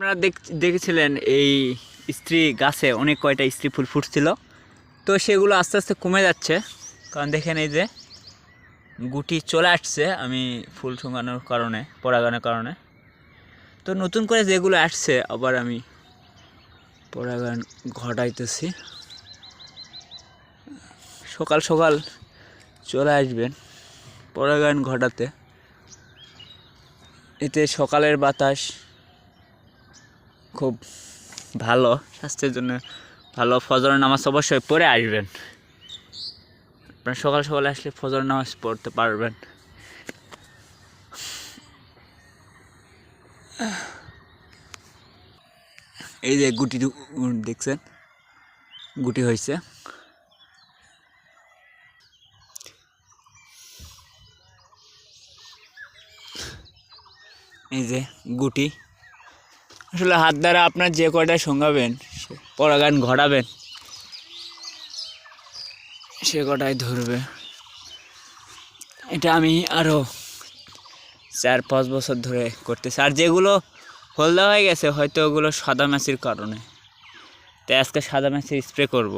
আপনারা দেখেছিলেন এই স্ত্রী গাছে অনেক কয়টা স্ত্রী ফুল ফুটছিল, তো সেগুলো আস্তে আস্তে কমে যাচ্ছে। কারণ দেখেন এই যে গুটি চলে আসছে আমি ফুল শুকানোর কারণে, পরাগায়নের কারণে। তো নতুন করে যেগুলো আসছে আবার আমি পরাগায়ন ঘটাইতেছি। সকাল সকাল চলে আসবেন পরাগায়ন ঘটাতে। এতে সকালের বাতাস খুব ভালো, স্বাস্থ্যের জন্য ভালো। ফজরের নামাজ অবশ্যই পড়ে আসবেন। আপনারা সকাল সকাল আসলে ফজরের নামাজ পড়তে পারবেন। এই যে গুটি দেখছেন, গুটি হয়েছে। এই যে গুটি, আসলে হাত দ্বারা আপনার যে কয়টা সঙ্গাবেন পরাগায়ন ঘটাবেন সে কটাই ধরবে। এটা আমি আরও 4-5 বছর ধরে করতেছি। আর যেগুলো হলদা হয়ে গেছে হয়তো ওগুলো সাদা মাছির কারণে, তাই আজকে সাদা মাছির স্প্রে করব।